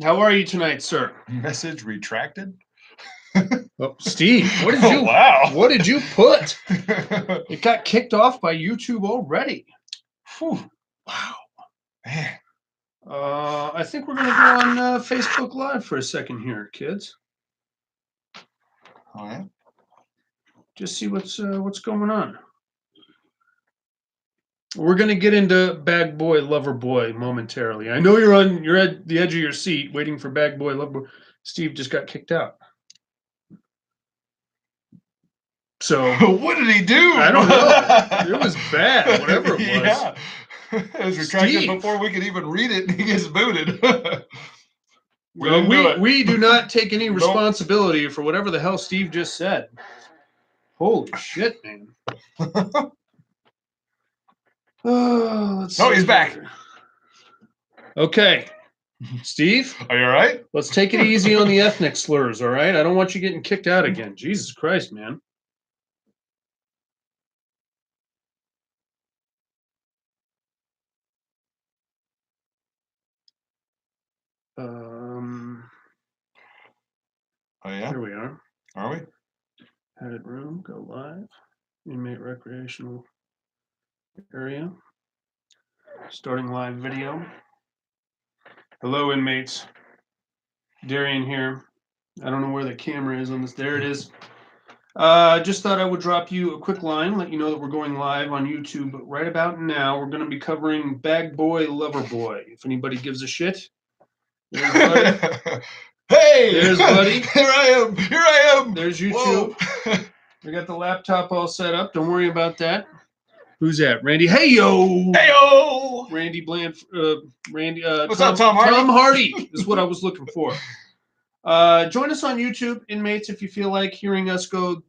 How are you tonight, sir? Message retracted. Oh, Steve, what did Oh, you wow. what did you put? It got kicked off by YouTube already. Whew, Wow. man. I think we're gonna go on Facebook Live for a second here, kids. All right. Just see what's going on. We're gonna get into Bag Boy Lover Boy momentarily. I know you're at the edge of your seat waiting for Bag Boy Lover Boy. Steve just got kicked out. So What did he do? I don't know. It was bad, whatever it was. Yeah. It was retracted Steve. before we could even read it. He gets booted. We Well, didn't do it. we do not take any Nope. responsibility for whatever the hell Steve just said. Holy shit, man. Oh, let's No, see he's back. here. Okay. Steve, Are you all right? let's take it easy on the ethnic slurs, all right? I don't want you getting kicked out again. Jesus Christ, man. Oh, yeah? Here we are. Are we? Added room, go live. Inmate recreational area. Starting live video. Hello, inmates. Darian here. I don't know where the camera is on this. There it is. Just thought I would drop you a quick line, let you know that we're going live on YouTube right about now. We're going to be covering Bag Boy Lover Boy. If anybody gives a shit, there's Buddy. Hey! There's Buddy. Here I am. Here I am. There's YouTube. We got the laptop all set up. Don't worry about that. Who's that? Randy. Hey yo. Hey yo. Randy Bland. Randy. What's up, Tom Hardy? Tom Hardy is what I was looking for. Join us on YouTube, inmates, if you feel like hearing us go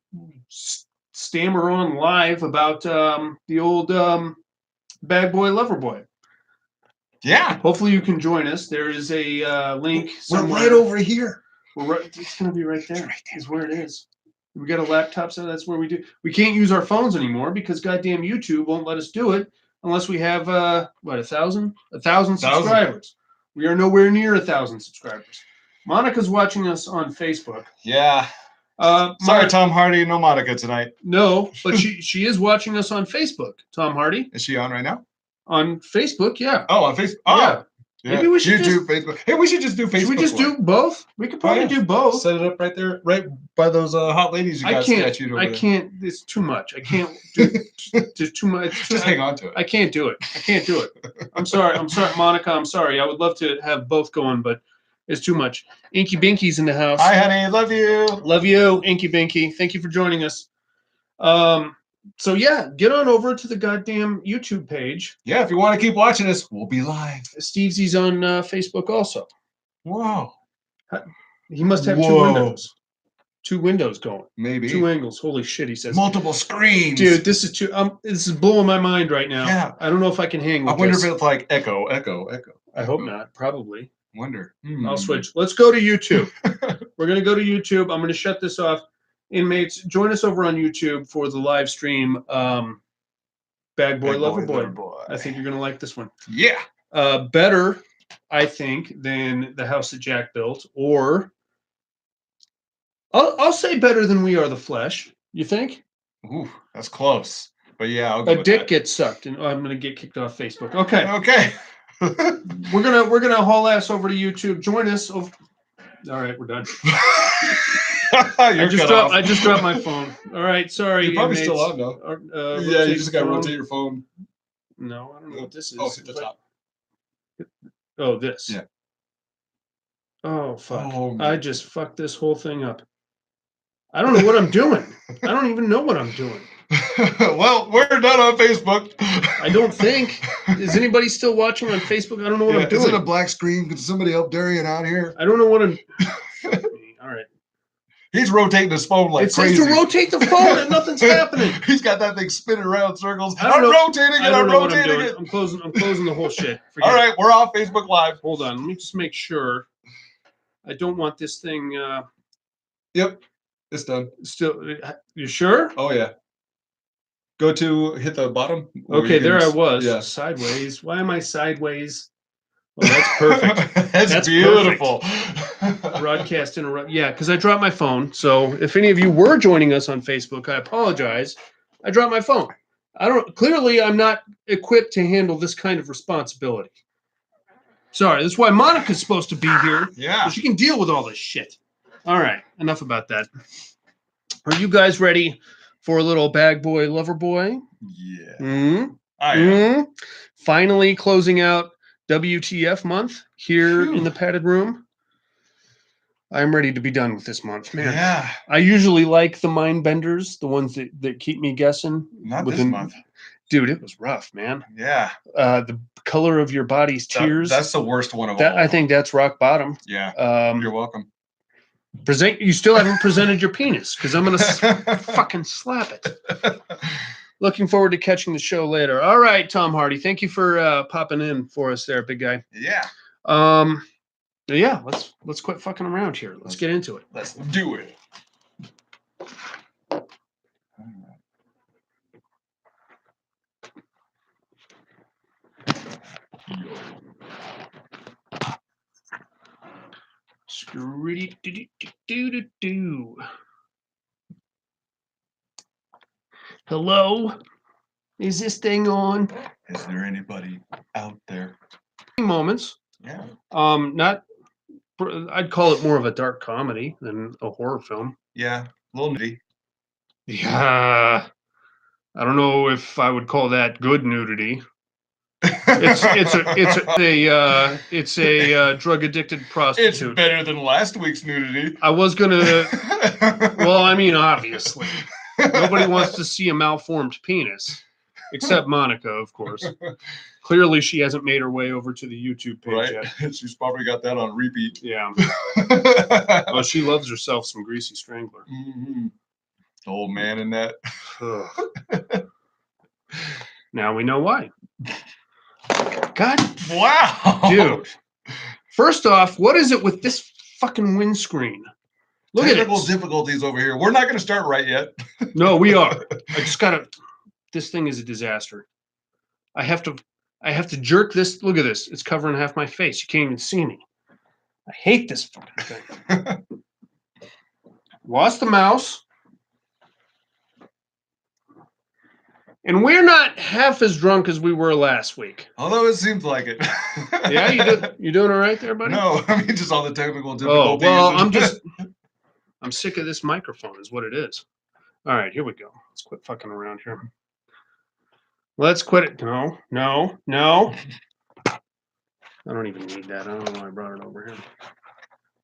stammer on live about the old Bag Boy Lover Boy. Yeah. Hopefully you can join us. There is a link. We're right over here. We're right. It's gonna be right there. Is where it is. We got a laptop, so that's where we do. We can't use our phones anymore because goddamn YouTube won't let us do it unless we have what, 1,000 subscribers. We are nowhere near 1,000 subscribers. Monica's watching us on Facebook. Yeah. Sorry, Tom Hardy, no Monica tonight. No, but she is watching us on Facebook. Tom Hardy. Is she on right now? On Facebook, yeah. Oh, on Facebook. Oh. Yeah. Maybe we should YouTube, Facebook. Hey, we should just do Facebook. Should we just do both? We could probably do both. Set it up right there, right by those hot ladies you got statued over there. I can't. It's too much. I can't do. There's too much. Just hang on to it. I can't do it. I can't do it. I'm sorry. I'm sorry, Monica. I'm sorry. I would love to have both going, but it's too much. Inky Binky's in the house. Hi, honey. Love you. Love you, Inky Binky. Thank you for joining us. So yeah, get on over to the goddamn YouTube page. Yeah, if you want to keep watching us, we'll be live. Steve's on Facebook also. Wow. He must have two windows. Two windows going. Maybe. Two angles. Holy shit, he says. Multiple screens. Dude, this is this is blowing my mind right now. Yeah. I don't know if I can hang with I wonder this. if it's like echo, echo, echo. I hope not. Probably. Wonder. I'll switch. Let's go to YouTube. We're going to go to YouTube. I'm going to shut this off. Inmates, join us over on YouTube for the live stream. Bag Boy, Lover Boy. I think you're going to like this one. Yeah. Better, I think, than the house that Jack built, or I'll say better than We Are the Flesh. You think? Ooh, that's close. But yeah, I'll go a dick gets sucked, and I'm going to get kicked off Facebook. Okay. Okay. we're gonna haul ass over to YouTube. Join us. All right, we're done. I just dropped my phone. All right, sorry. You're probably still on though. Yeah, you just gotta rotate your phone. No, I don't know what this is. Oh, hit the top. Oh, this. Yeah. Oh fuck! Oh, I just fucked this whole thing up. I don't know what I'm doing. I don't even know what I'm doing. Well, we're done on Facebook. I don't think. Is anybody still watching on Facebook? I don't know what I'm doing. Is it a black screen? Can somebody help Darian out here? I don't know what I'm. All right. He's rotating his phone like crazy. It says to rotate the phone and nothing's happening. He's got that thing spinning around circles. I'm rotating it. I'm rotating it. I'm closing the whole shit. All right, we're off Facebook Live. Hold on. Let me just make sure. I don't want this thing. Yep. It's done. Still, you sure? Oh yeah. Go to hit the bottom. Okay, there I was. Yeah. Sideways. Why am I sideways? Oh, that's perfect. That's beautiful. Broadcast interrupt. Yeah, because I dropped my phone. So if any of you were joining us on Facebook, I apologize. I dropped my phone. Clearly I'm not equipped to handle this kind of responsibility. Sorry, that's why Monica's supposed to be here. Yeah. So she can deal with all this shit. All right, enough about that. Are you guys ready for a little bag boy, lover boy? Yeah. Mm-hmm. I am. Finally closing out WTF month here in the padded room. I'm ready to be done with this month, man. Yeah. I usually like the mind benders, the ones that keep me guessing. Not this month. Dude, it was rough, man. Yeah. The color of your body's tears. That's the worst one of all. I think that's rock bottom. Yeah. You're welcome. You still haven't presented your penis because I'm gonna fucking slap it. Looking forward to catching the show later. All right, Tom Hardy, thank you for popping in for us there, big guy. Yeah. Yeah, let's quit fucking around here. Let's get into it. Let's do it. Screedy-doo-doo-doo-doo-doo. Hello? Is this thing on? Is there anybody out there? Moments. Yeah. I'd call it more of a dark comedy than a horror film. Yeah. A little nitty. Yeah. I don't know if I would call that good nudity. It's a drug addicted prostitute. It's better than last week's nudity. I was gonna. Well, I mean, obviously, nobody wants to see a malformed penis, except Monica, of course. Clearly, she hasn't made her way over to the YouTube page yet. She's probably got that on repeat. Yeah. Oh, she loves herself some Greasy Strangler. Mm-hmm. The old man in that. Now we know why. God. Wow. Dude. First off, what is it with this fucking windscreen? Look at it. Technical difficulties over here. We're not going to start right yet. No, we are. I just gotta. This thing is a disaster. I have to jerk this. Look at this. It's covering half my face. You can't even see me. I hate this fucking thing. Lost the mouse. And we're not half as drunk as we were last week. Although it seems like it. Yeah, you doing all right there, buddy? No, I mean just all the technical difficulties. Oh, well, I'm sick of this microphone is what it is. All right, here we go. Let's quit fucking around here. Let's quit it. No. I don't even need that. I don't know why I brought it over here.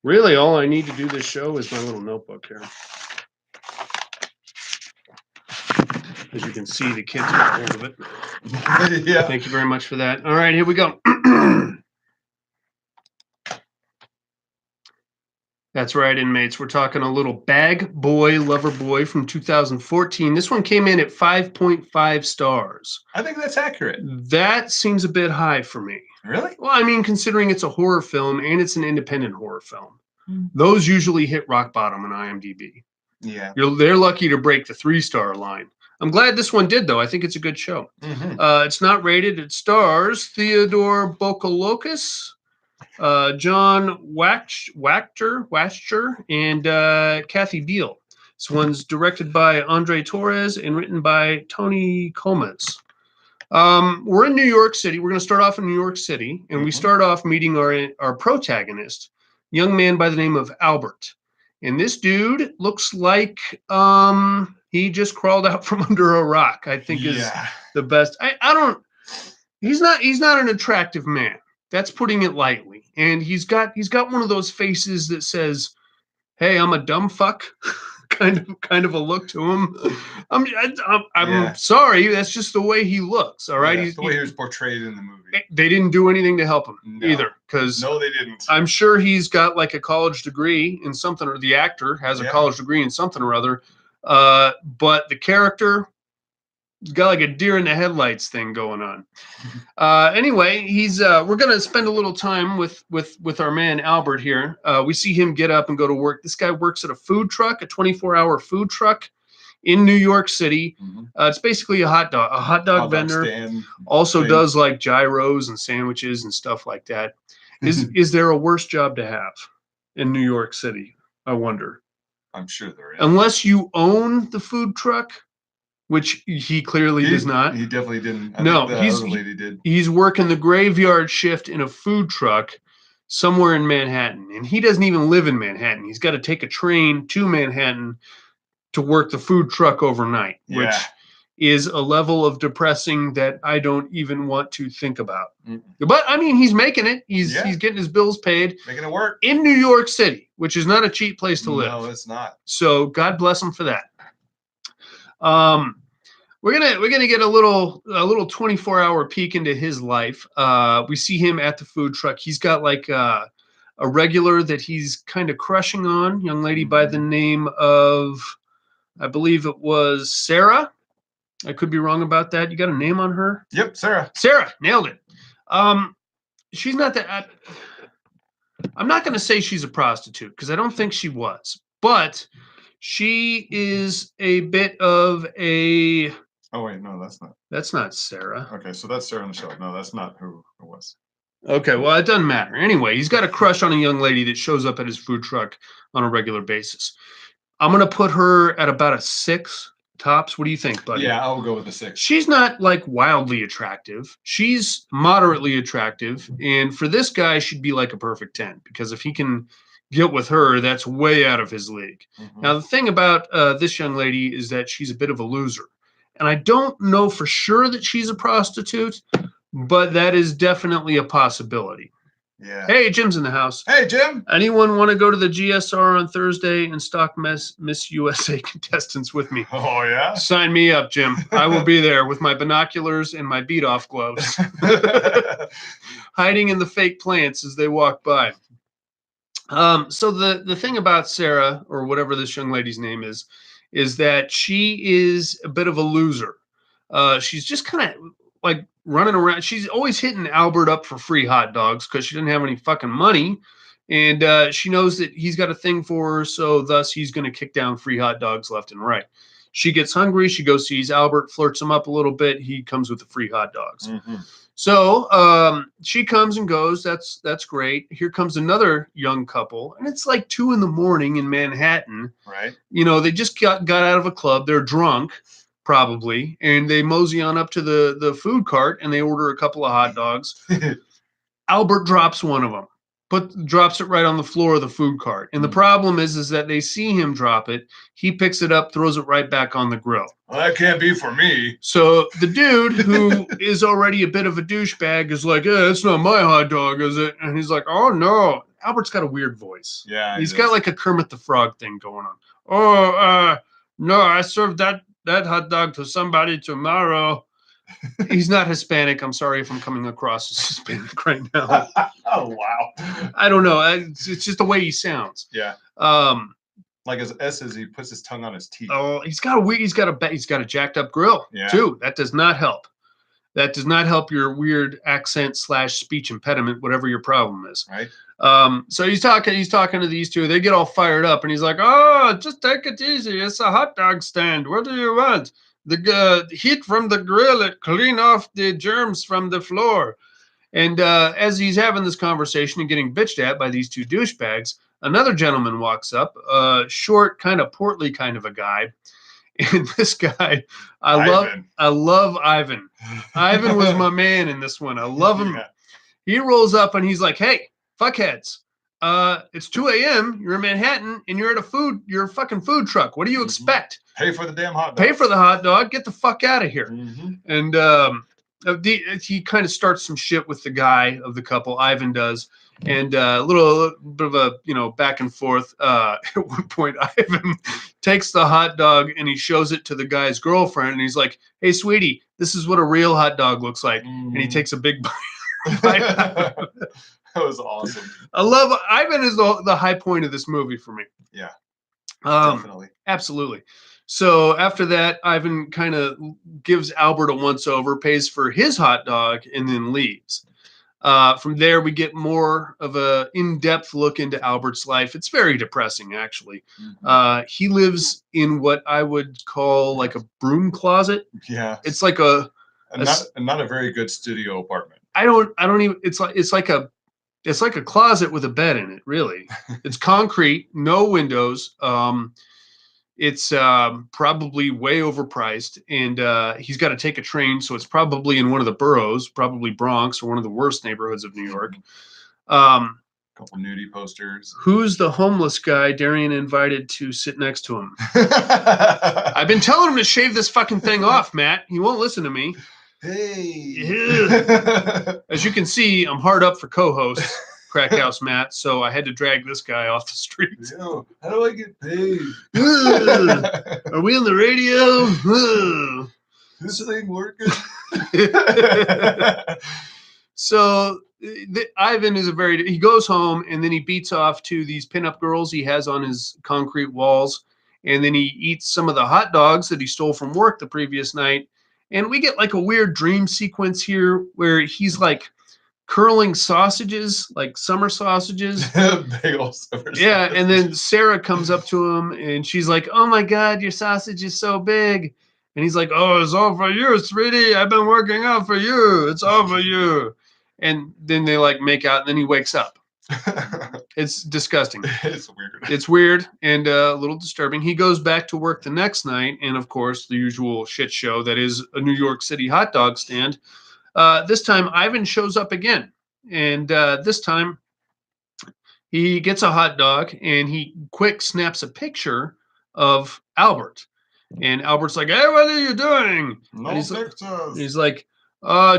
Really, all I need to do this show is my little notebook here. As you can see, the kids got hold of it. Yeah. Thank you very much for that. All right, here we go. That's right, inmates. We're talking a little Bag Boy Lover Boy from 2014. This one came in at 5.5 stars. I think that's accurate. That seems a bit high for me. Really? Well, I mean, considering it's a horror film and it's an independent horror film, those usually hit rock bottom on IMDb. Yeah. They're lucky to break the 3-star line. I'm glad this one did, though. I think it's a good show. Mm-hmm. It's not rated. It stars Theodore Bokolokis, John Wachter, and Kathy Beale. This one's directed by Andre Torres and written by Tony Comas. We're in New York City. We're going to start off in New York City, and we start off meeting our protagonist, young man by the name of Albert. And this dude looks like he just crawled out from under a rock. I think is the best. He's not an attractive man. That's putting it lightly. And he's got one of those faces that says, "Hey, I'm a dumb fuck." kind of a look to him. I'm sorry, that's just the way he looks. All right, yeah, the way he was portrayed in the movie. They didn't do anything to help him either, because no, they didn't. I'm sure he's got like a college degree in something, or the actor has a college degree in something or other. But the character got like a deer in the headlights thing going on. Anyway, we're gonna spend a little time with our man Albert here. We see him get up and go to work. This guy works at a food truck, a 24-hour food truck, in New York City. Mhm. It's basically a hot dog Hot dog vendor. stand Also thing. does like gyros and sandwiches and stuff like that. Is there a worse job to have in New York City? I wonder. I'm sure there is. Unless you own the food truck, which he clearly does not. He definitely didn't. I No, think the other lady did. He's working the graveyard shift in a food truck somewhere in Manhattan, and he doesn't even live in Manhattan. He's got to take a train to Manhattan to work the food truck overnight, which Yeah. is a level of depressing that I don't even want to think about. Mm-mm. But I mean, he's making it. He's Yeah. getting his bills paid Making it work. in New York City, which is not a cheap place to live. No, it's not. So God bless him for that. We're gonna get a little 24-hour peek into his life. We see him at the food truck. He's got like a regular that he's kind of crushing on, young lady by the name of, I believe it was Sarah. I could be wrong about that. You got a name on her? Yep, Sarah. Sarah, nailed it. She's not that. I'm not going to say she's a prostitute because I don't think she was, but she is a bit of a. Oh wait, no, that's not. That's not Sarah. Okay, so that's Sarah on the show. No, that's not who it was. Okay, well, it doesn't matter. Anyway, he's got a crush on a young lady that shows up at his food truck on a regular basis. I'm going to put her at about a 6 tops. What do you think, buddy? Yeah, I'll go with a 6. She's not like wildly attractive. She's moderately attractive. And for this guy, she'd be like a perfect 10 because if he can get with her, that's way out of his league. Mhm. Now, the thing about this young lady is that she's a bit of a loser. And I don't know for sure that she's a prostitute, but that is definitely a possibility. Yeah. Hey, Jim's in the house. Hey, Jim. Anyone want to go to the GSR on Thursday and stalk Miss USA contestants with me? Oh, yeah. Sign me up, Jim. I will be there with my binoculars and my beat-off gloves, hiding in the fake plants as they walk by. So the thing about Sarah, or whatever this young lady's name is that she is a bit of a loser. She's just kind of like running around. She's always hitting Albert up for free hot dogs because she doesn't have any fucking money. And she knows that he's got a thing for her, so thus he's going to kick down free hot dogs left and right. She gets hungry. She goes sees Albert, flirts him up a little bit. He comes with the free hot dogs. Mm-hmm. So she comes and goes. That's great. Here comes another young couple, and it's like 2 a.m. in Manhattan. Right. You know, they just got out of a club. They're drunk, probably, and they mosey on up to the food cart and they order a couple of hot dogs. Albert drops one of them, drops it right on the floor of the food cart. And the problem is that they see him drop it. He picks it up, throws it right back on the grill. Well, that can't be for me. So the dude, who is already a bit of a douchebag, is like, it's not my hot dog, is it? And he's like, oh, no. Albert's got a weird voice. Yeah. He's got like a Kermit the Frog thing going on. Oh, no, I served that hot dog to somebody tomorrow. He's not Hispanic. I'm sorry if I'm coming across as Hispanic right now. Oh, wow. I don't know. It's just the way he sounds. Yeah. Like his S's, he puts his tongue on his teeth. Oh, he's got a jacked up grill too. That does not help. That does not help your weird accent / speech impediment, whatever your problem is. Right. So he's talking to these two. They get all fired up, and he's like, "Oh, just take it easy. It's a hot dog stand. What do you want? The heat from the grill, it clean off the germs from the floor." And as he's having this conversation and getting bitched at by these two douchebags, another gentleman walks up, short, kind of portly kind of a guy. And this guy, I love Ivan. Ivan was my man in this one. I love him. Yeah. He rolls up and he's like, "Hey, fuckheads. It's 2 a.m. You're in Manhattan and you're at a fucking food truck. What do you expect? Pay for the damn hot dog. Pay for the hot dog. Get the fuck out of here." Mm-hmm. And he kind of starts some shit with the guy of the couple. Ivan does. And a little bit of a, back and forth. At one point, Ivan takes the hot dog and he shows it to the guy's girlfriend. And he's like, "Hey, sweetie, this is what a real hot dog looks like." Mm. And he takes a big bite. That was awesome. Ivan is the high point of this movie for me. Yeah, definitely. Absolutely. So after that, Ivan kind of gives Albert a once over, pays for his hot dog, and then leaves. From there, we get more of a in-depth look into Albert's life. It's very depressing, actually. He lives in what I would call like a broom closet. Yeah. It's like a not a very good studio apartment. I don't even. It's like a closet with a bed in it. Really, it's concrete, no windows. It's probably way overpriced, and he's got to take a train, so it's probably in one of the boroughs, probably Bronx or one of the worst neighborhoods of New York. Couple nudie posters. Who's the homeless guy Darian invited to sit next to him? I've been telling him to shave this fucking thing off, Matt. He won't listen to me. Hey. As you can see, I'm hard up for co-hosts, Crack House Matt, so I had to drag this guy off the street. Yo, how do I get paid? Are we on the radio? This thing working? So Ivan is he goes home and then he beats off to these pinup girls he has on his concrete walls. And then he eats some of the hot dogs that he stole from work the previous night. And we get like a weird dream sequence here where he's like curling sausages, like summer sausages. Big old summer Yeah. sausages. And then Sarah comes up to him and she's like, "Oh my God, your sausage is so big." And he's like, "Oh, it's all for you, sweetie. I've been working out for you. It's all for you." And then they like make out and then he wakes up. It's disgusting. It's weird. It's weird and a little disturbing. He goes back to work the next night. And of course, the usual shit show that is a New York City hot dog stand. This time, Ivan shows up again. And this time, he gets a hot dog and he quick snaps a picture of Albert. And Albert's like, "Hey, what are you doing?" No and he's pictures. He's like,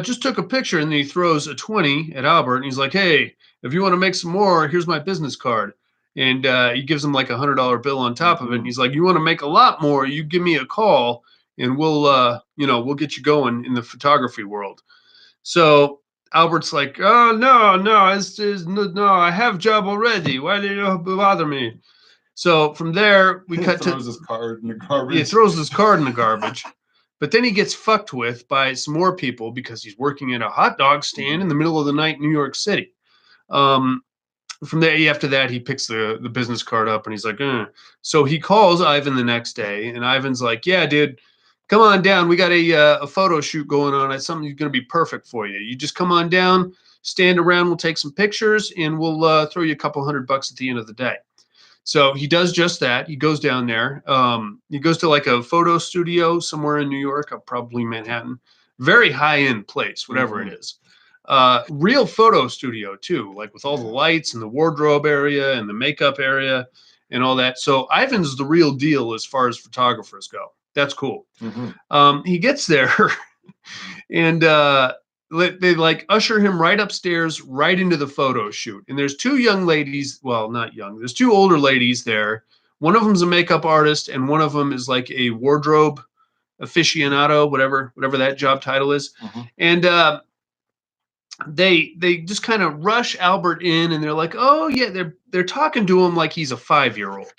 "Just took a picture." And then he throws a 20 at Albert. And he's like, "Hey, if you want to make some more, here's my business card." And he gives him like $100 bill on top of it. And he's like, "You want to make a lot more, you give me a call and we'll get you going in the photography world." So Albert's like, "Oh, no, no, I have job already. Why do you bother me?" So from there, we cut to... Throws his card in the garbage. He throws his card in the garbage. But then he gets fucked with by some more people because he's working at a hot dog stand in the middle of the night in New York City. From there, after that, he picks the business card up and he's like, So he calls Ivan the next day, and Ivan's like, "Yeah, dude, come on down. We got a photo shoot going on. It's something that's going to be perfect for you. You just come on down, stand around, we'll take some pictures, and we'll throw you a couple $100 at the end of the day." So he does just that. He goes down there. He goes to like a photo studio somewhere in New York, probably Manhattan. Very high-end place, whatever it is. Real photo studio too, like with all the lights and the wardrobe area and the makeup area and all that. So Ivan's the real deal as far as photographers go. That's cool. He gets there and they like usher him right upstairs, right into the photo shoot. And there's two young ladies. Well, not young. There's two older ladies there. One of them's a makeup artist, and one of them is like a wardrobe aficionado, whatever that job title is. And they just kind of rush Albert in, and they're like, "Oh yeah," they're talking to him like he's a 5-year-old,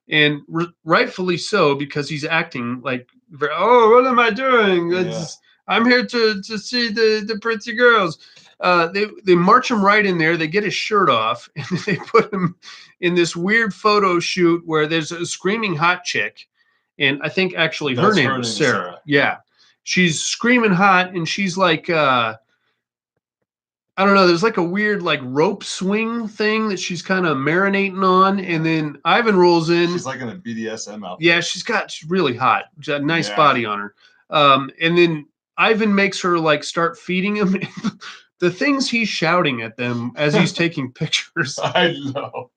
and rightfully so, because he's acting like, "Oh, what am I doing? I'm here to see the pretty girls." They march him right in there. They get his shirt off and they put him in this weird photo shoot where there's a screaming hot chick. And I think actually her name is Sarah. Yeah. She's screaming hot and she's like, I don't know. There's like a weird like rope swing thing that she's kind of marinating on. And then Ivan rolls in. She's like in a BDSM outfit. Yeah, she's really hot. She's got a nice body on her. And then Ivan makes her like start feeding him the things he's shouting at them as he's taking pictures. I know.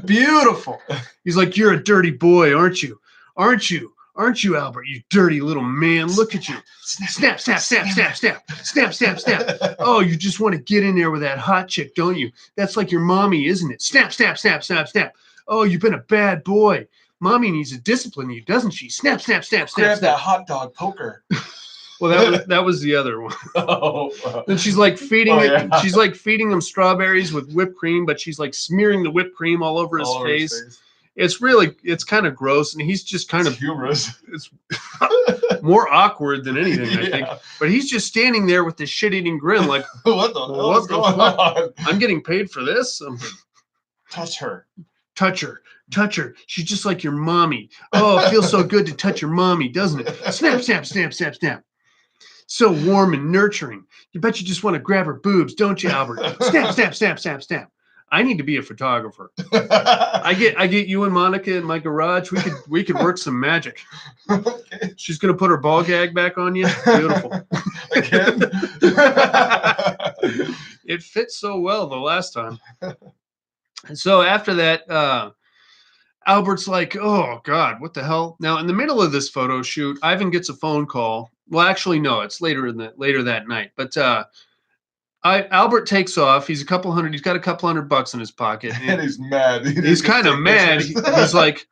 Beautiful. He's like, "You're a dirty boy, aren't you? Aren't you, Albert? You dirty little man. Look at you. Snap, snap, snap, snap, snap, snap, snap, snap. Oh, you just want to get in there with that hot chick, don't you? That's like your mommy, isn't it? Snap, snap, snap, snap, snap. Oh, you've been a bad boy. Mommy needs to discipline you, doesn't she? Snap, snap, snap, snap, Grab snap." that hot dog poker. Well, that was the other one. Then she's like feeding She's like feeding him strawberries with whipped cream, but she's like smearing the whipped cream all over his face. it's kind of gross, and he's just kind It's of humorous. it's more awkward than anything, I think. Yeah. But he's just standing there with this shit-eating grin, like, What the hell What is the going fuck? on? I'm getting paid for this. Touch her. Touch her. Touch her. She's just like your mommy. Oh, it feels so good to touch your mommy, doesn't it? Snap, snap, snap, snap, snap. So warm and nurturing. You bet you just want to grab her boobs, don't you, Albert? Snap, snap, snap, snap, snap. I need to be a photographer. I get you and Monica in my garage. We could work some magic. Okay. She's gonna put her ball gag back on you. Beautiful. Again. It fits so well the last time. And so after that, Albert's like, oh God, what the hell? Now, in the middle of this photo shoot, Ivan gets a phone call. Well, actually, no, it's later that night. But Albert takes off. He's got a couple $100 in his pocket. And he's mad. He's kind of mad. He's like,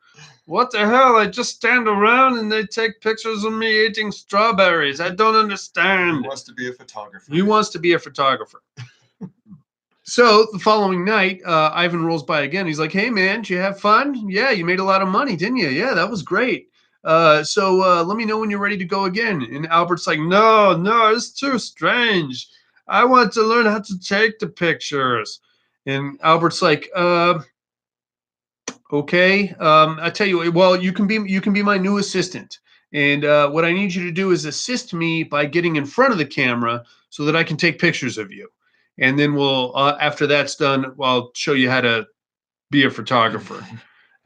what the hell? I just stand around and they take pictures of me eating strawberries. I don't understand. He wants to be a photographer. He wants to be a photographer. So the following night, Ivan rolls by again. He's like, hey, man, did you have fun? Yeah, you made a lot of money, didn't you? Yeah, that was great. So let me know when you're ready to go again. And Albert's like, no, it's too strange. I want to learn how to take the pictures. And Albert's like, okay. I tell you, well, you can be my new assistant. And what I need you to do is assist me by getting in front of the camera so that I can take pictures of you. And then we'll, after that's done, I'll show you how to be a photographer.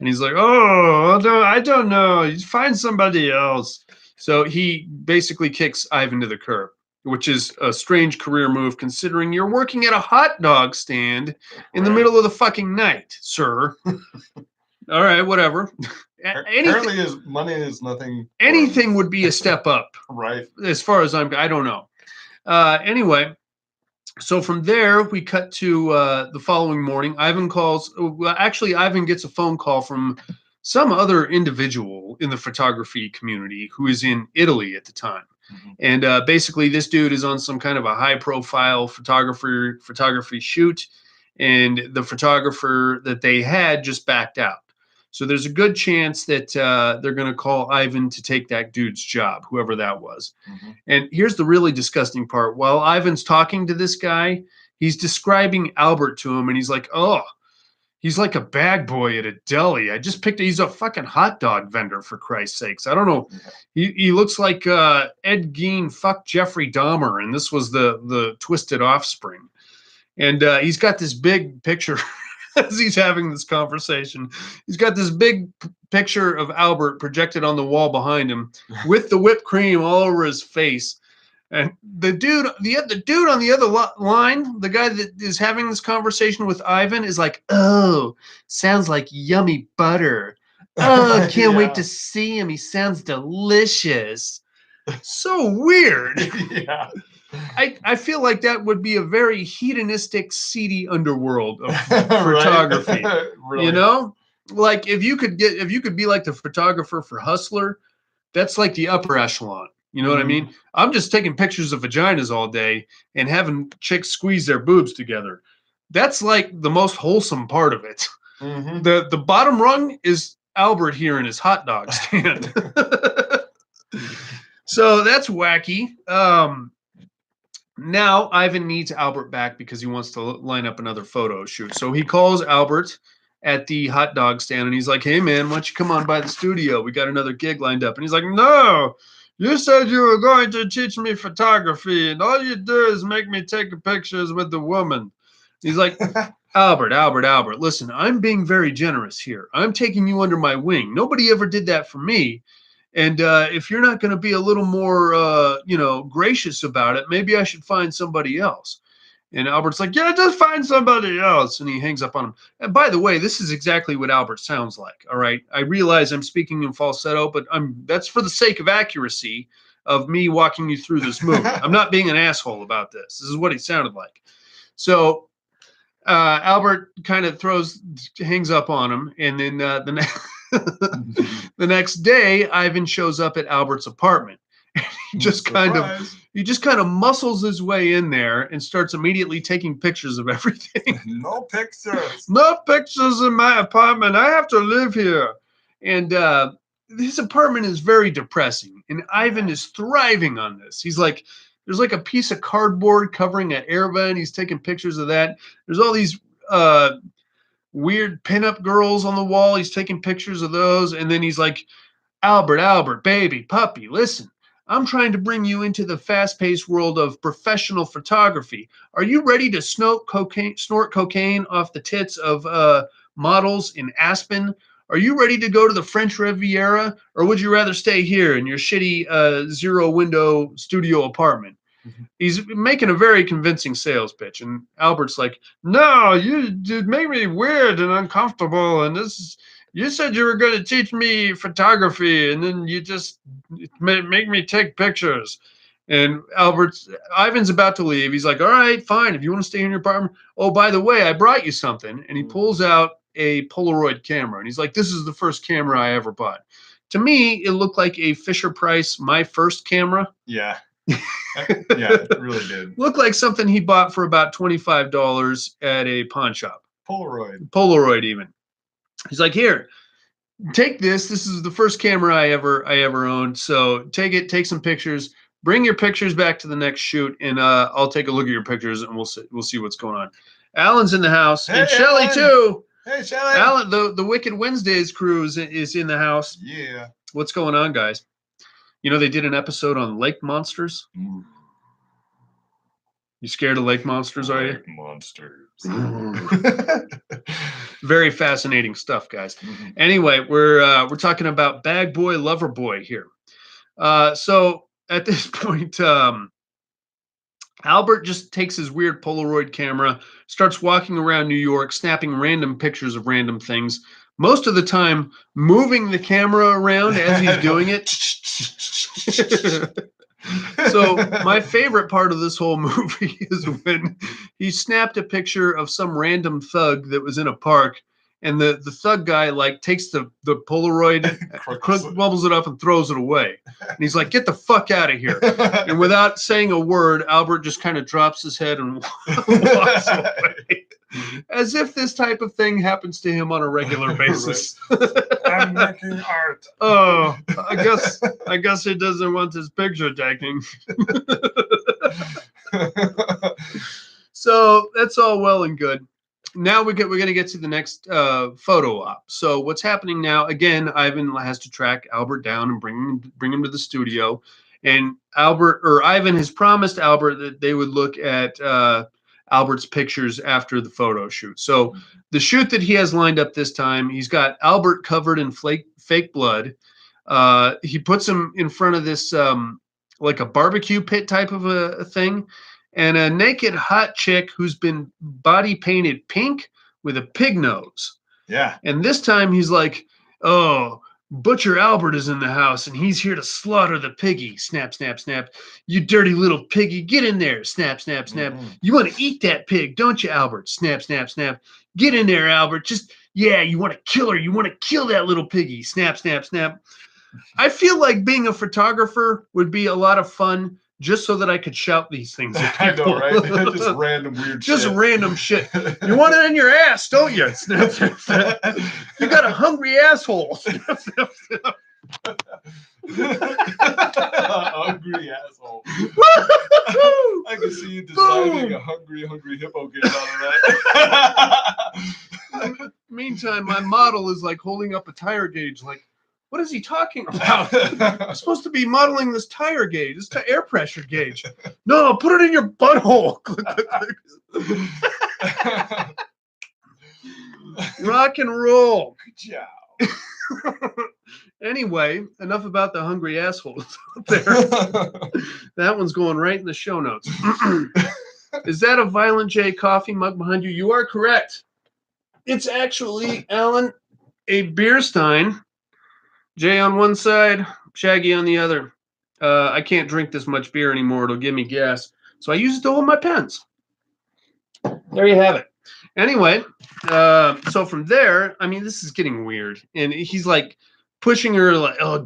And he's like, oh, I don't know. You find somebody else. So he basically kicks Ivan to the curb, which is a strange career move considering you're working at a hot dog stand in the middle of the fucking night, sir. All right, whatever. Apparently his money is nothing. Anything would be a step up. Right. As far as I don't know. Anyway. So from there, we cut to the following morning. Ivan calls. Well, actually, Ivan gets a phone call from some other individual in the photography community who is in Italy at the time. Mm-hmm. And basically, this dude is on some kind of a high-profile photography shoot, and the photographer that they had just backed out. So there's a good chance that they're going to call Ivan to take that dude's job, whoever that was. Mm-hmm. And here's the really disgusting part. While Ivan's talking to this guy, he's describing Albert to him, and he's like, oh, he's like a bag boy at a deli. He's a fucking hot dog vendor, for Christ's sakes. I don't know. He looks like Ed Gein fucked Jeffrey Dahmer, and this was the Twisted Offspring. And he's got this big picture as he's having this conversation. He's got this big picture of Albert projected on the wall behind him with the whipped cream all over his face. And the dude on the other line, the guy that is having this conversation with Ivan, is like, oh, sounds like yummy butter. Oh, can't wait to see him. He sounds delicious. So weird. Yeah. I feel like that would be a very hedonistic, seedy underworld of photography. Really? You know, like if you could be like the photographer for Hustler, that's like the upper echelon. You know what I mean? I'm just taking pictures of vaginas all day and having chicks squeeze their boobs together. That's like the most wholesome part of it. Mm-hmm. The bottom rung is Albert here in his hot dog stand. So that's wacky. Now Ivan needs Albert back because he wants to line up another photo shoot. So he calls Albert at the hot dog stand and he's like, hey man, why don't you come on by the studio? We got another gig lined up. And he's like, no, you said you were going to teach me photography and all you do is make me take pictures with the woman. He's like, Albert, listen, I'm being very generous here. I'm taking you under my wing. Nobody ever did that for me. And if you're not going to be a little more, gracious about it, maybe I should find somebody else. And Albert's like, yeah, just find somebody else. And he hangs up on him. And by the way, this is exactly what Albert sounds like. All right. I realize I'm speaking in falsetto, but that's for the sake of accuracy of me walking you through this movie. I'm not being an asshole about this. This is what he sounded like. So Albert kind of hangs up on him. And then the next day, Ivan shows up at Albert's apartment. He just kind of muscles his way in there and starts immediately taking pictures of everything. No pictures. No pictures in my apartment. I have to live here. And his apartment is very depressing. And Ivan is thriving on this. He's like, there's like a piece of cardboard covering an air vent. He's taking pictures of that. There's all these weird pinup girls on the wall. He's taking pictures of those. And then he's like, Albert, baby, puppy, listen. I'm trying to bring you into the fast-paced world of professional photography. Are you ready to snort cocaine off the tits of models in Aspen? Are you ready to go to the French Riviera? Or would you rather stay here in your shitty zero-window studio apartment? Mm-hmm. He's making a very convincing sales pitch. And Albert's like, no, you make me weird and uncomfortable. And you said you were going to teach me photography, and then you just make me take pictures. And Ivan's about to leave. He's like, all right, fine. If you want to stay in your apartment. Oh, by the way, I brought you something. And he pulls out a Polaroid camera. And he's like, this is the first camera I ever bought. To me, it looked like a Fisher-Price My First camera. Yeah. Yeah, it really did. Looked like something he bought for about $25 at a pawn shop. Polaroid even. He's like, here, take this. This is the first camera I ever owned. So take some pictures, bring your pictures back to the next shoot, and I'll take a look at your pictures and we'll see what's going on. Alan's in the house, and Shelly too. Hey, Shelly. Alan, the Wicked Wednesdays crew is in the house. Yeah. What's going on, guys? You know, they did an episode on lake monsters. Mm. You scared of lake monsters, are you? Monsters. Very fascinating stuff, guys. Mm-hmm. Anyway, we're talking about Bag Boy, Lover Boy here. So at this point, Albert just takes his weird Polaroid camera, starts walking around New York, snapping random pictures of random things. Most of the time, moving the camera around as he's doing it. So my favorite part of this whole movie is when he snapped a picture of some random thug that was in a park, and the thug guy like takes the Polaroid, bubbles it up, and throws it away. And he's like, "Get the fuck out of here!" And without saying a word, Albert just kind of drops his head and walks away, as if this type of thing happens to him on a regular basis. I'm making art. Oh, I guess he doesn't want his picture taken. So that's all well and good. Now we're going to get to the next photo op. So what's happening now? Again, Ivan has to track Albert down and bring him to the studio. And Ivan has promised Albert that they would look at Albert's pictures after the photo shoot. So the shoot that he has lined up this time, he's got Albert covered in fake blood. He puts him in front of this like a barbecue pit type of a thing, and a naked hot chick who's been body painted pink with a pig nose. Yeah. And this time he's like, oh, Butcher Albert is in the house, and he's here to slaughter the piggy. Snap, snap, snap. You dirty little piggy, get in there. Snap, snap, snap. Mm-hmm. You want to eat that pig, don't you, Albert? Snap, snap, snap. Get in there, Albert. You want to kill her. You want to kill that little piggy. Snap, snap, snap. I feel like being a photographer would be a lot of fun, just so that I could shout these things at people. I know, right? Just random weird shit. Just random shit. You want it in your ass, don't you? Snap, snap, snap. You got a hungry asshole. Snap, snap, snap. Hungry asshole. I can see you designing a hungry hippo game out of that. Meantime, my model is like holding up a tire gauge like, what is he talking about? I'm supposed to be modeling this tire gauge, this air pressure gauge. No, put it in your butthole. Rock and roll. Good job. Anyway, enough about the hungry assholes out there. That one's going right in the show notes. Is that a Violent J coffee mug behind you? You are correct. It's actually, Alan, a beer stein. Jay on one side, Shaggy on the other. I can't drink this much beer anymore. It'll give me gas. So I use it to hold my pens. There you have it. Anyway, so from there, I mean, this is getting weird. And he's like pushing her like, oh,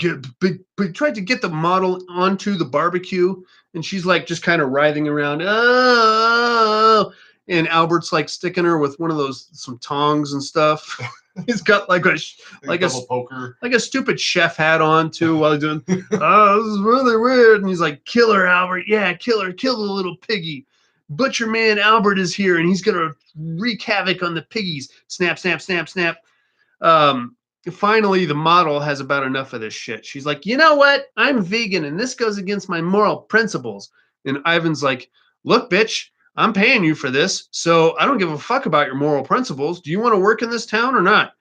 tried to get the model onto the barbecue, and she's like just kind of writhing around. Oh, and Albert's like sticking her with one of those some tongs and stuff. He's got like a double poker, like a stupid chef hat on too while he's doing. Oh, this is really weird. And he's like, "Kill her, Albert. Yeah, kill her. Kill the little piggy. Butcher man Albert is here, and he's gonna wreak havoc on the piggies." Snap, snap, snap, snap. Finally, the model has about enough of this shit. She's like, "You know what? I'm vegan, and this goes against my moral principles." And Ivan's like, "Look, bitch, I'm paying you for this, so I don't give a fuck about your moral principles. Do you want to work in this town or not?"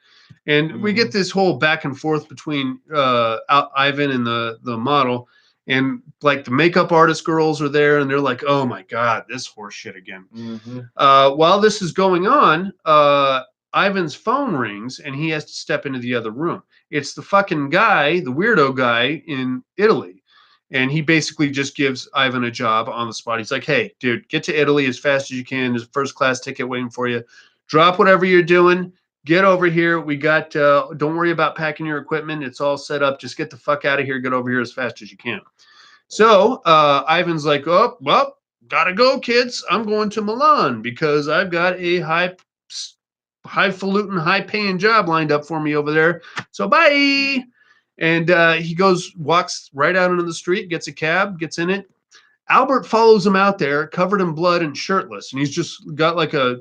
And we get this whole back and forth between Ivan and the model, and like the makeup artist girls are there, and they're like, "Oh my god, this horse shit again." While this is going on, Ivan's phone rings, and he has to step into the other room. It's the fucking guy, the weirdo guy in Italy. And he basically just gives Ivan a job on the spot. He's like, "Hey, dude, get to Italy as fast as you can. There's a first class ticket waiting for you. Drop whatever you're doing. Get over here. We got, don't worry about packing your equipment. It's all set up. Just get the fuck out of here. Get over here as fast as you can." So Ivan's like, "Oh, well, gotta go, kids. I'm going to Milan because I've got a highfalutin, high-paying job lined up for me over there. So bye." And he walks right out into the street, gets a cab, gets in it. Albert follows him out there, covered in blood and shirtless, and he's just got like "Oh,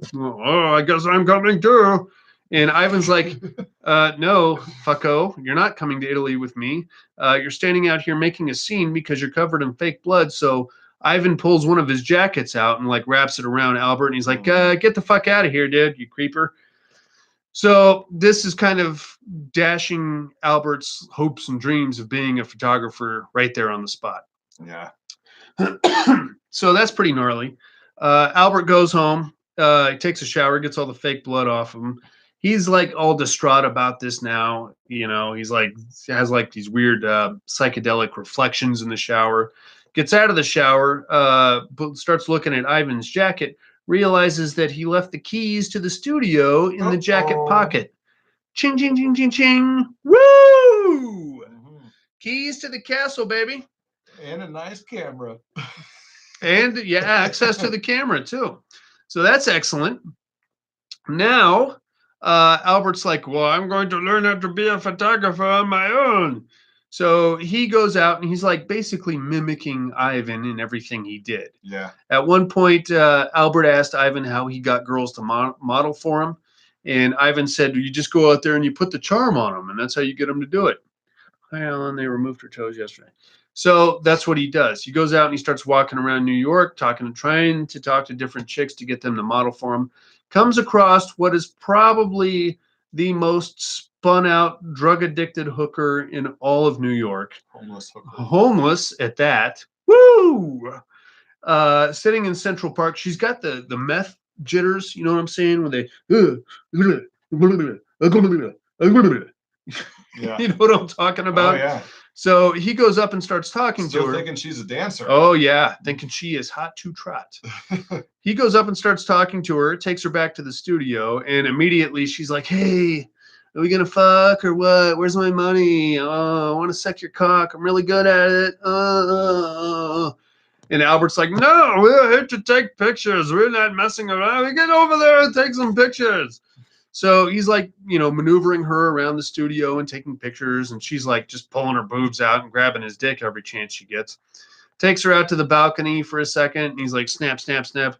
I guess I'm coming too." And Ivan's like, "No, fucko, you're not coming to Italy with me. You're standing out here making a scene because you're covered in fake blood." So Ivan pulls one of his jackets out and like wraps it around Albert, and he's like, "Get the fuck out of here, dude, you creeper." So this is kind of dashing Albert's hopes and dreams of being a photographer right there on the spot. Yeah. So that's pretty gnarly. Albert goes home, he takes a shower, gets all the fake blood off him. He's like all distraught about this now. You know, he's like has like these weird psychedelic reflections in the shower. Gets out of the shower, starts looking at Ivan's jacket, realizes that he left the keys to the studio in the jacket pocket. Ching, ching, ching, ching, ching. Woo! Keys to the castle, baby. And a nice camera. And yeah, access to the camera too. So that's excellent. Now, Albert's like, "Well, I'm going to learn how to be a photographer on my own." So he goes out and he's like basically mimicking Ivan in everything he did. Yeah. At one point, Albert asked Ivan how he got girls to model for him. And Ivan said, "You just go out there and you put the charm on them, and that's how you get them to do it." Hi, Ellen. They removed her toes yesterday. So that's what he does. He goes out and he starts walking around New York, trying to talk to different chicks to get them to model for him. Comes across what is probably the most spun out, drug addicted hooker in all of New York. Homeless hooker. Homeless at that. Woo! Sitting in Central Park. She's got the meth jitters. You know what I'm saying? When they. Yeah. You know what I'm talking about? Oh, yeah. So he goes up and starts talking to her. Thinking she's a dancer. Oh, yeah. Thinking she is hot to trot. He goes up and starts talking to her, takes her back to the studio, and immediately she's like, "Hey, are we going to fuck or what? Where's my money? Oh, I want to suck your cock. I'm really good at it." And Albert's like, "No, we're here to take pictures. We're not messing around. We get over there and take some pictures." So he's like, you know, maneuvering her around the studio and taking pictures. And she's like just pulling her boobs out and grabbing his dick every chance she gets. Takes her out to the balcony for a second. And he's like, "Snap, snap, snap.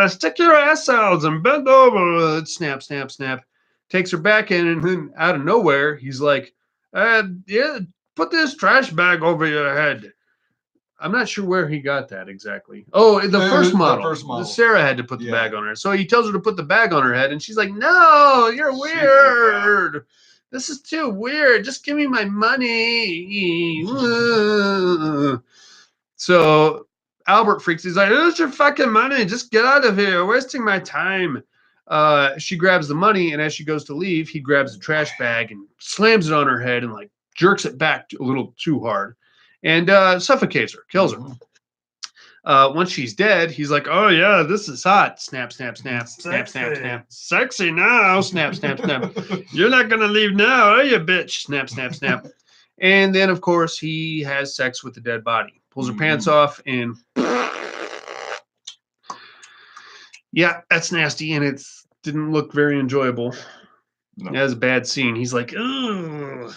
Stick your ass out and bend over." Snap, snap, snap. Takes her back in. And then out of nowhere, he's like, "Yeah, put this trash bag over your head." I'm not sure where he got that exactly. Oh, the first model. Sarah had to put the bag on her. So he tells her to put the bag on her head, and she's like, "No, you're weird. This is too weird. Just give me my money." So Albert freaks. He's like, "Here's your fucking money. Just get out of here. You're wasting my time." She grabs the money, and as she goes to leave, he grabs the trash bag and slams it on her head and like jerks it back a little too hard. And suffocates her, kills her. Once she's dead, he's like, "Oh yeah, this is hot." Snap, snap, snap, snap, snap, Sexy. snap. Sexy now. Snap, snap, snap. You're not gonna leave now, are you, bitch? Snap, snap, snap. And then, of course, he has sex with the dead body. Pulls her pants off, and yeah, that's nasty, and it didn't look very enjoyable. No. That was a bad scene. He's like, ugh.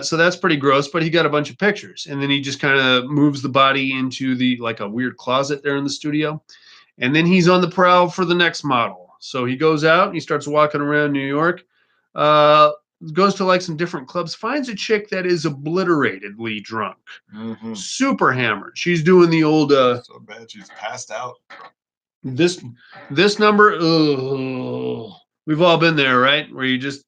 So that's pretty gross, but he got a bunch of pictures, and then he just kind of moves the body into the like a weird closet there in the studio, and then he's on the prowl for the next model. So he goes out and he starts walking around New York, goes to like some different clubs, finds a chick that is obliteratedly drunk, super hammered. She's doing the old so bad she's passed out. this number. Ugh. We've all been there, right? Where you just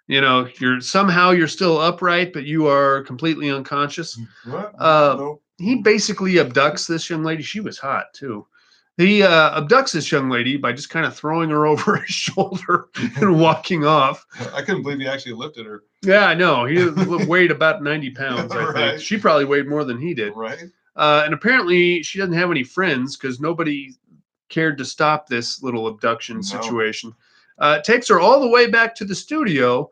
you're still upright, but you are completely unconscious. What? Nope. He basically abducts this young lady. She was hot too. He abducts this young lady by just kind of throwing her over his shoulder and walking off. I couldn't believe he actually lifted her. Yeah, I know. He weighed about 90 pounds, I think. Right. She probably weighed more than he did. Right. And apparently she doesn't have any friends because nobody cared to stop this little abduction situation. Takes her all the way back to the studio.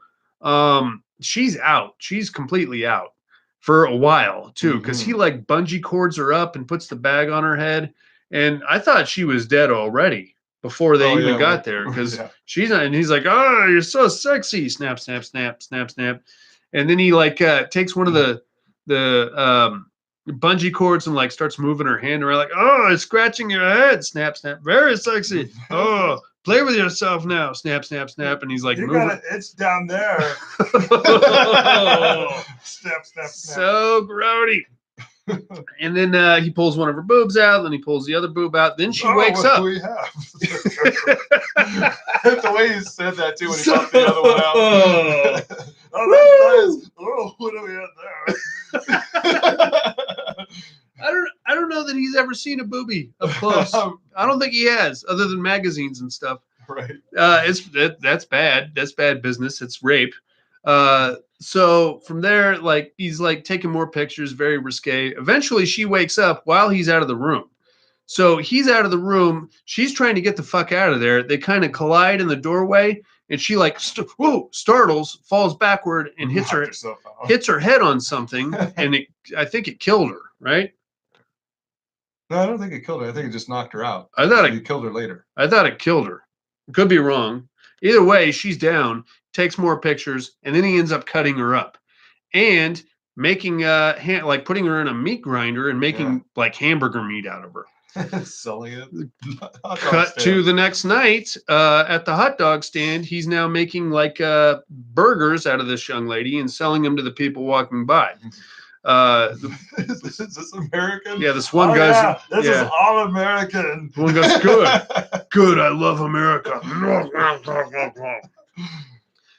She's out. She's completely out for a while too, because he like bungee cords her up and puts the bag on her head. And I thought she was dead already before they even got there, because she's not. And he's like, "Oh, you're so sexy!" Snap, snap, snap, snap, snap. And then he like takes one of the bungee cords and like starts moving her hand around, like, "Oh, it's scratching your head." Snap, snap. Very sexy. Oh. Play with yourself now. Snap, snap, snap. And he's like, you got an itch down there. Snap, snap, snap. So grody. And then he pulls one of her boobs out. Then he pulls the other boob out. Then she wakes up. What do we have? The way he said that too when he popped the other one out. Oh, that's nice. Oh, what do we have there? I don't know that he's ever seen a boobie up close. I don't think he has, other than magazines and stuff. Right. That's bad. That's bad business. It's rape. So from there, like he's like taking more pictures, very risque. Eventually, she wakes up while he's out of the room. So he's out of the room. She's trying to get the fuck out of there. They kind of collide in the doorway, and she like startles, falls backward, and hits her head on something, and I think it killed her. Right. No, I don't think it killed her. I think it just knocked her out. I thought it killed her later. I thought it killed her. Could be wrong. Either way, she's down, takes more pictures, and then he ends up cutting her up and making like putting her in a meat grinder and making like hamburger meat out of her. Selling it. Cut to the next night at the hot dog stand. He's now making like burgers out of this young lady and selling them to the people walking by. Is this American? Yeah, this one guy's. This is all American. One guy's good. I love America.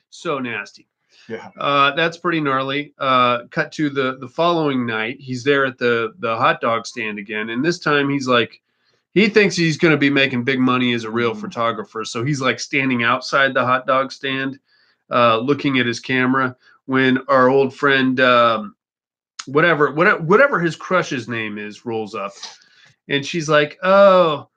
So nasty. Yeah. That's pretty gnarly. Cut to the following night. He's there at the hot dog stand again, and this time he's like, he thinks he's going to be making big money as a real photographer. So he's like standing outside the hot dog stand, looking at his camera. When our old friend. Whatever his crush's name is, rolls up, and she's like, "Oh,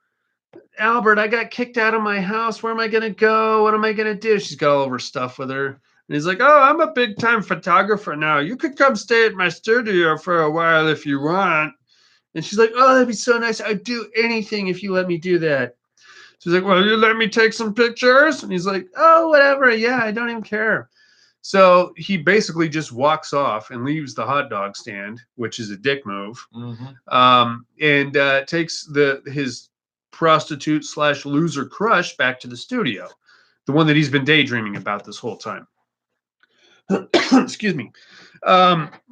Albert, I got kicked out of my house. Where am I gonna go? What am I gonna do?" She's got all of her stuff with her, and he's like, "Oh, I'm a big time photographer now. You could come stay at my studio for a while if you want." And she's like, "Oh, that'd be so nice. I'd do anything if you let me do that." She's like, "Well, you let me take some pictures?" And he's like, "Oh, whatever. Yeah, I don't even care." So he basically just walks off and leaves the hot dog stand, which is a dick move, and takes his prostitute / loser crush back to the studio, the one that he's been daydreaming about this whole time. Excuse me.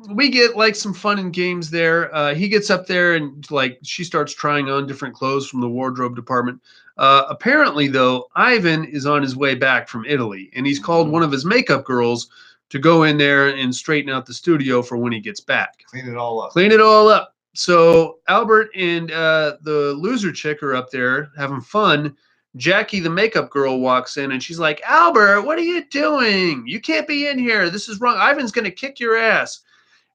We get like some fun and games there. He gets up there and like she starts trying on different clothes from the wardrobe department. Apparently, though, Ivan is on his way back from Italy, and he's called one of his makeup girls to go in there and straighten out the studio for when he gets back. Clean it all up. So Albert and the loser chick are up there having fun. Jackie, the makeup girl, walks in, and she's like, "Albert, what are you doing? You can't be in here. This is wrong. Ivan's going to kick your ass."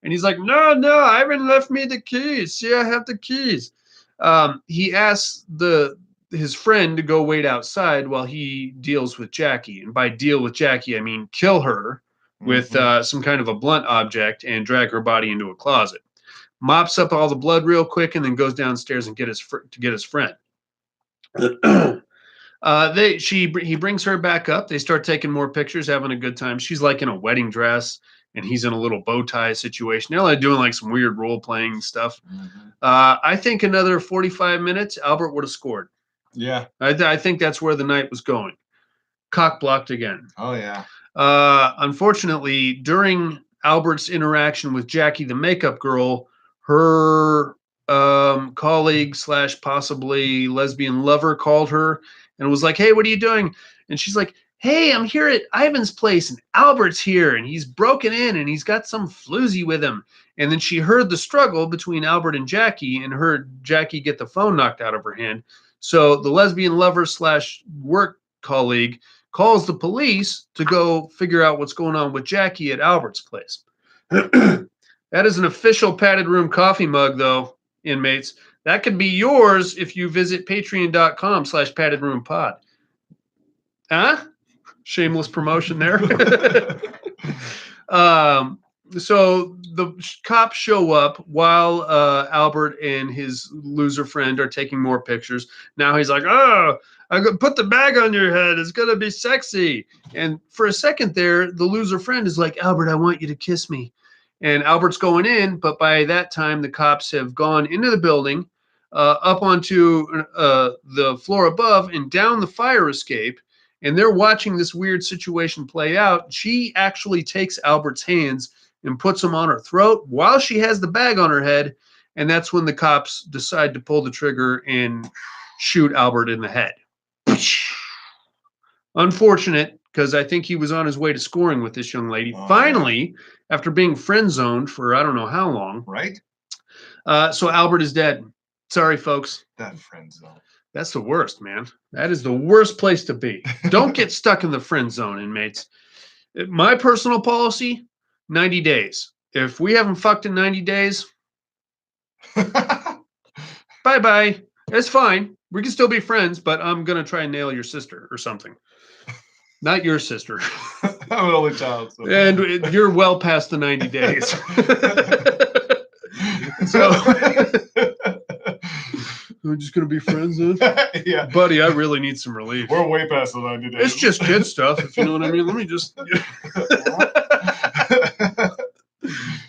And he's like, No, Ivan left me the keys. See, I have the keys. He asks his friend to go wait outside while he deals with Jackie. And by deal with Jackie, I mean kill her with some kind of a blunt object and drag her body into a closet. Mops up all the blood real quick and then goes downstairs and get his friend. He brings her back up. They start taking more pictures, having a good time. She's like in a wedding dress, and he's in a little bow tie situation. They're like doing like some weird role playing stuff. I think another 45 minutes, Albert would have scored. Yeah. I think that's where the night was going. Cock blocked again. Oh yeah. Unfortunately, during Albert's interaction with Jackie, the makeup girl, her colleague / possibly lesbian lover called her and was like, "Hey, what are you doing?" And she's like, "Hey, I'm here at Ivan's place and Albert's here and he's broken in and he's got some floozy with him." And then she heard the struggle between Albert and Jackie and heard Jackie get the phone knocked out of her hand. So the lesbian lover / work colleague calls the police to go figure out what's going on with Jackie at Albert's place. That is an official Padded Room coffee mug, though, inmates. That could be yours if you visit patreon.com/paddedroompod. Huh? Shameless promotion there. So the cops show up while Albert and his loser friend are taking more pictures. Now he's like, "Oh, I'm gonna put the bag on your head. It's gonna be sexy." And for a second there, the loser friend is like, "Albert, I want you to kiss me." And Albert's going in, but by that time, the cops have gone into the building, up onto the floor above and down the fire escape. And they're watching this weird situation play out. She actually takes Albert's hands and puts them on her throat while she has the bag on her head. And that's when the cops decide to pull the trigger and shoot Albert in the head. Unfortunate, because I think he was on his way to scoring with this young lady. Finally, after being friend zoned for I don't know how long. Right? So Albert is dead. Sorry, folks. That friend zone. That's the worst, man. That is the worst place to be. Don't get stuck in the friend zone, inmates. My personal policy, 90 days. If we haven't fucked in 90 days, bye-bye. It's fine. We can still be friends, but I'm going to try and nail your sister or something. Not your sister. I'm an only child. So. And you're well past the 90 days. So we're just going to be friends then? Yeah. Buddy, I really need some relief. We're way past the 90 days. It's just kid stuff, if you know what I mean. Let me just...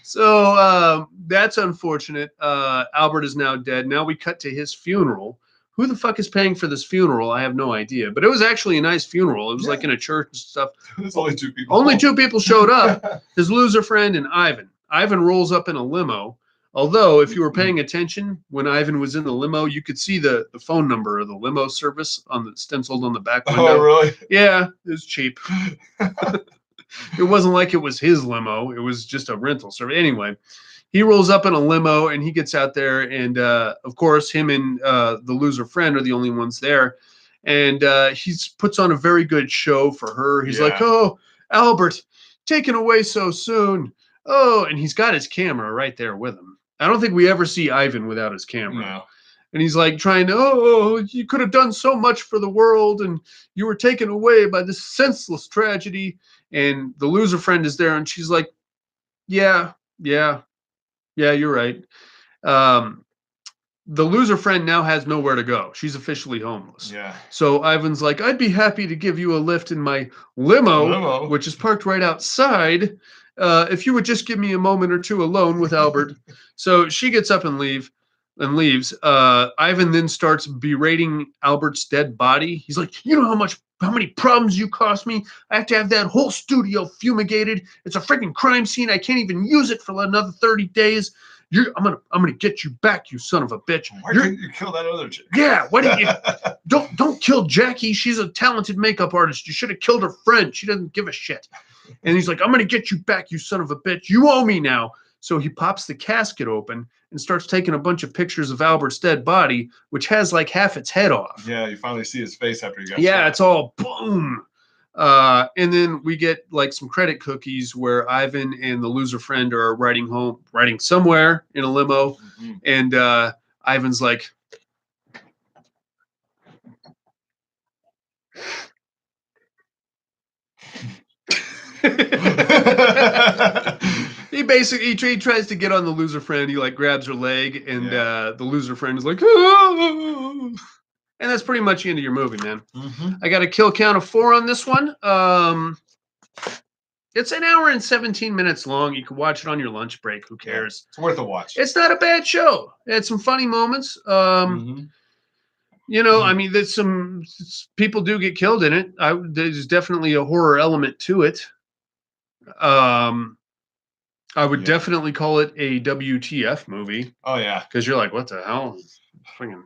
So that's unfortunate. Albert is now dead. Now we cut to his funeral. Who the fuck is paying for this funeral? I have no idea. But it was actually a nice funeral. It was like in a church and stuff. There's only 2 people. Only 2 people showed up. His loser friend and Ivan. Ivan rolls up in a limo. Although, if you were paying attention, when Ivan was in the limo, you could see the phone number of the limo service on the stenciled on the back window. Oh, really? Yeah, it was cheap. It wasn't like it was his limo. It was just a rental service. Anyway, he rolls up in a limo and he gets out there. And, of course, him and the loser friend are the only ones there. And he puts on a very good show for her. He's like, "Oh, Albert, taken away so soon. Oh," and he's got his camera right there with him. I don't think we ever see Ivan without his camera. No. And he's like trying to, "Oh, you could have done so much for the world and you were taken away by this senseless tragedy." And the loser friend is there and she's like, yeah, you're right. The loser friend now has nowhere to go. She's officially homeless. Yeah. So Ivan's like, "I'd be happy to give you a lift in my limo. Which is parked right outside. If you would just give me a moment or two alone with Albert." So she gets up and leaves. Ivan then starts berating Albert's dead body. He's like, "You know how many problems you cost me? I have to have that whole studio fumigated. It's a freaking crime scene. I can't even use it for another 30 days. I'm gonna get you back, you son of a bitch." Why didn't you kill that other chick? Yeah, why didn't you? Don't kill Jackie. She's a talented makeup artist. You should have killed her friend. She doesn't give a shit. And he's like, "I'm gonna get you back, you son of a bitch. You owe me now." So he pops the casket open and starts taking a bunch of pictures of Albert's dead body, which has like half its head off. Yeah, you finally see his face after he got Yeah, shot. it's all boom. And then we get like some credit cookies where Ivan and the loser friend are riding somewhere in a limo. Mm-hmm. And Ivan's like, He basically he tries to get on the loser friend. He like grabs her leg, and Yeah. the loser friend is like, "Ah!" And that's pretty much the end of your movie, man. Mhm. I got a kill count of 4 on this one. It's an hour and 17 minutes long. You can watch it on your lunch break. Who Yeah. cares? It's worth a watch. It's not a bad show. It had some funny moments. Mhm. You know, I mean, there's some people do get killed in it. There's definitely a horror element to it. I would Yeah. definitely call it a WTF movie Oh yeah. because you're like, what the hell? Freaking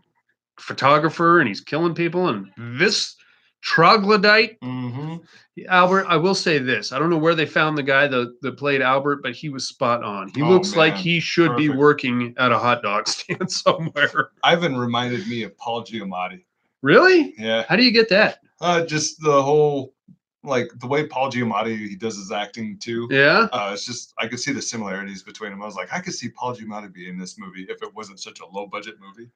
photographer and he's killing people and this troglodyte. Mhm. Albert, I will say this. I don't know where they found the guy that played Albert, but he was spot on. He Oh, looks like man. he should be Perfect. working at a hot dog stand somewhere. Ivan reminded me of Paul Giamatti. Really? Yeah. How do you get that? Just the whole, like the way Paul Giamatti he does his acting too. Yeah. It's just I could see the similarities between them. I was like, I could see Paul Giamatti be in this movie if it wasn't such a low budget movie.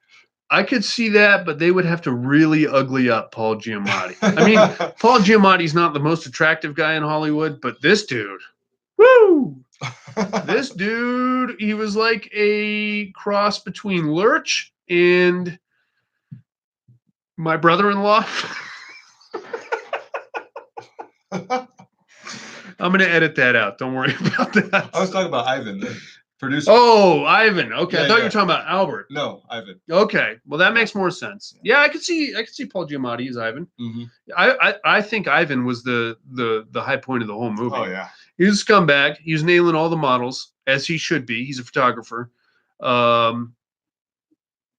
I could see that, but they would have to really ugly up Paul Giamatti. I mean, Paul Giamatti's not the most attractive guy in Hollywood, but this dude, woo! This dude, he was like a cross between Lurch and my brother-in-law. I'm gonna edit that out. Don't worry about that. I was talking about Ivan, the producer. Oh, Ivan. Okay, I Yeah, thought you yeah. were talking about Albert. No, Ivan. Okay, well that makes more sense. Yeah, I could see Paul Giamatti as Ivan. Mm-hmm. I think Ivan was the high point of the whole movie. Oh yeah. He was a scumbag. He was nailing all the models as he should be. He's a photographer.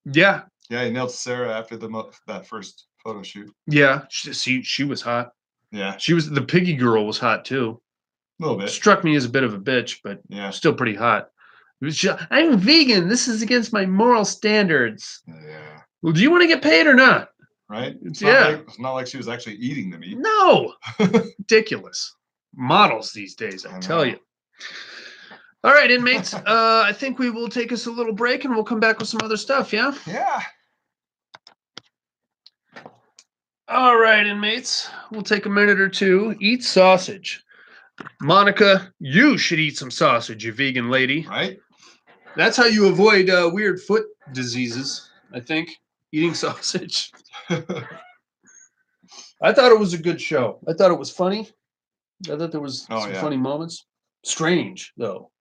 Yeah, Yeah, he nailed Sarah after that first photo shoot. yeah. She was hot. Yeah, She was the piggy girl was hot too. a little bit. Struck me as a bit of a bitch, but Yeah. still pretty hot. It was I'm vegan. This is against my moral standards. Yeah. Well, do you want to get paid or not? Right? It's Yeah. it's not like she was actually eating the meat. No. Ridiculous. Models these days, I I tell know. you. All right, inmates. I think we will take us a little break and we'll come back with some other stuff, yeah? Yeah. All right, inmates. We'll take a minute or two. Eat sausage. Monica, you should eat some sausage, you vegan lady. Right? That's how you avoid weird foot diseases, I think. Eating sausage. I thought it was a good show. I thought it was funny. I thought there was Oh, some yeah. funny moments. Strange, though.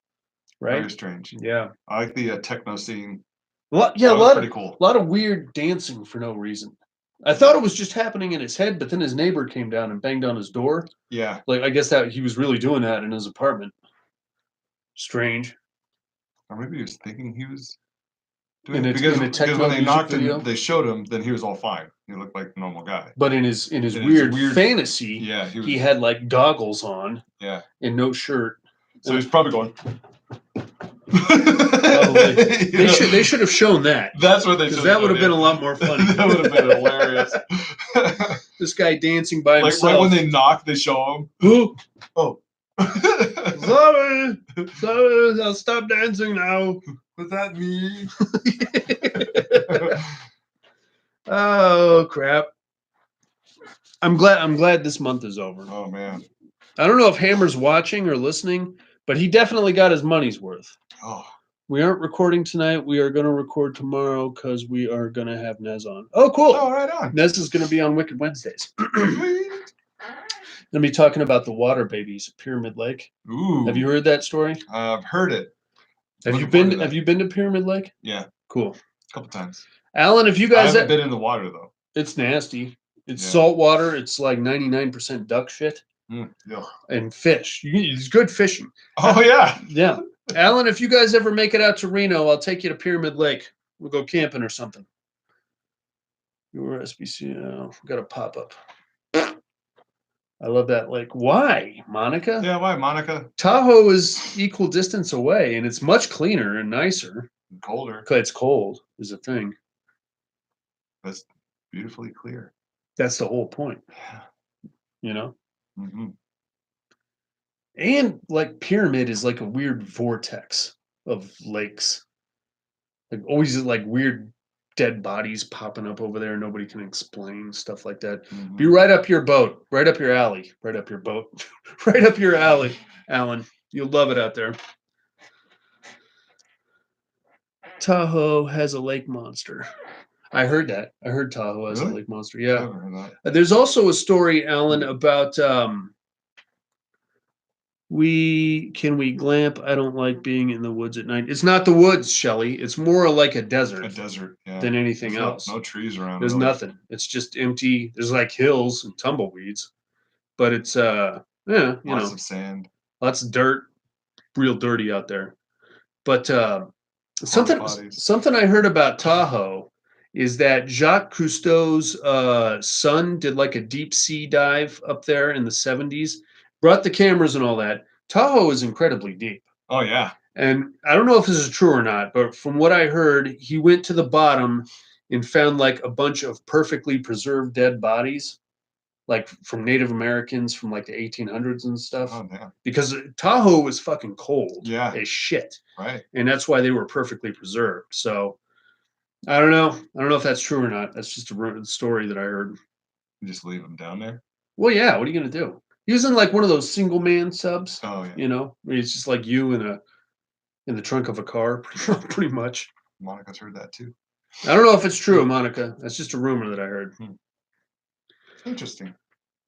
Right? Very strange. Yeah. I like the techno scene. A lot That was of pretty cool. lot of weird dancing for no reason. I thought it was just happening in his head, but then his neighbor came down and banged on his door. Yeah. Like I guess that he was really doing that in his apartment. Strange. Or maybe he was thinking he was In doing a- it. Because in a techno when they music knocked video? and they showed him, then he was all fine. He looked like a normal guy. But in his In his weird weird- fantasy, Yeah, he was. he had like goggles on Yeah. and no shirt. So he's probably going. They should have shown that. That's what they Because should. that would have been a lot more fun. That would have been hilarious. This guy dancing by Like himself. right when they knock, they show him. Ooh, Oh. sorry, I'll stop dancing now. Was that me? Oh crap! I'm glad this month is over. Oh man. I don't know if Hammer's watching or listening, but he definitely got his money's worth. Oh. We aren't recording tonight. We are going to record tomorrow because we are going to have Nez on. Oh, cool. Oh, right on. Nez is going to be on Wicked Wednesdays. Sweet. Going to be talking about the water babies at Pyramid Lake. Ooh. Have you heard that story? I've heard it. Have you Looking forward been? to that. Have you been to Pyramid Lake? Yeah, Cool. a couple times. Alan, if you I guys, haven't been in the water though. it's nasty. It's Yeah. salt water. It's like 99% duck shit Yeah. and fish. It's good fishing. Oh yeah. Yeah. Alan, if you guys ever make it out to Reno, I'll take you to Pyramid Lake. We'll go camping or something. Your SBC, we got a pop up. I love that lake. Why, Monica? Yeah. Why, Monica? Tahoe is equal distance away, and it's much cleaner and nicer. Colder. Because it's cold is a thing. That's beautifully clear. That's the whole point, you know? Mm-hmm. And like Pyramid is like a weird vortex of lakes. Like always like weird dead bodies popping up over there. Nobody can explain stuff like that. Mhm. Be right up your boat, right up your alley, right up your boat, right up your alley, Alan. You'll love it out there. Tahoe has a lake monster. I heard that. I heard Tahoe has a Really? lake monster. I Yeah. haven't heard that. There's also a story, Alan, about we glamp. I don't like being in the woods at night. It's not the woods, Shelley. It's more like a desert A desert, yeah. than anything There's else. No trees around. There's really. nothing. It's just empty. There's like hills and tumbleweeds, but it's yeah, you Lots know, of sand. lots of dirt, real dirty out there. But something potties. something I heard about Tahoe is that Jacques Cousteau's son did like a deep sea dive up there in the 70s, brought the cameras and all that. Tahoe is incredibly deep. Oh yeah. And I don't know if this is true or not, but from what I heard, he went to the bottom and found like a bunch of perfectly preserved dead bodies, like from Native Americans from like the 1800s and stuff. Oh damn. Because Tahoe was fucking cold Yeah. as shit. Right. And that's why they were perfectly preserved. So I don't know. I don't know if that's true or not. That's just a story that I heard. You just leave them down there. Well, yeah. What are you gonna do? He was in like one of those single man subs. Oh yeah. You know, where it's just like you in the trunk of a car, pretty much. Monica's heard that too. I don't know if it's true, Monica. That's just a rumor that I heard. Interesting.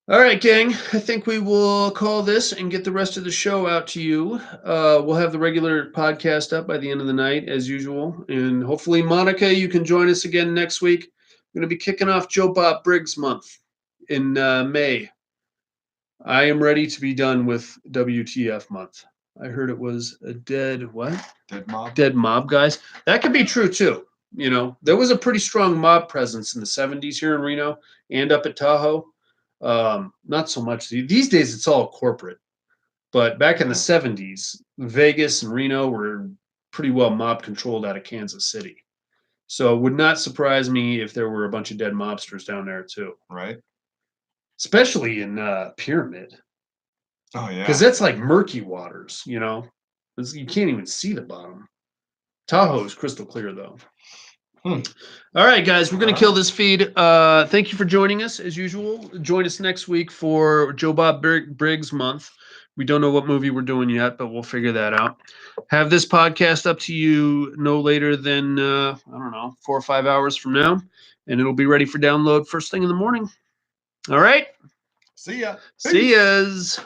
All right, gang. I think we will call this and get the rest of the show out to you. We'll have the regular podcast up by the end of the night, as usual. And hopefully, Monica, you can join us again next week. We're going to be kicking off Joe Bob Briggs month in May. I am ready to be done with WTF month. I heard it was a dead mob. Dead mob, guys. That could be true, too. You know, there was a pretty strong mob presence in the 70s here in Reno and up at Tahoe. Not so much these days. It's all corporate, but back in the 70s, Vegas and Reno were pretty well mob controlled out of Kansas City. So it would not surprise me if there were a bunch of dead mobsters down there too. Right. Especially in Pyramid. Oh yeah. Because that's like murky waters, you know. You can't even see the bottom. Tahoe is crystal clear though. All right, guys, we're going to kill this feed. Thank you for joining us, as usual. Join us next week for Joe Bob Briggs month. We don't know what movie we're doing yet, but we'll figure that out. Have this podcast up to you no later than, 4 or 5 hours from now, and it'll be ready for download first thing in the morning. All right? See ya. See yas.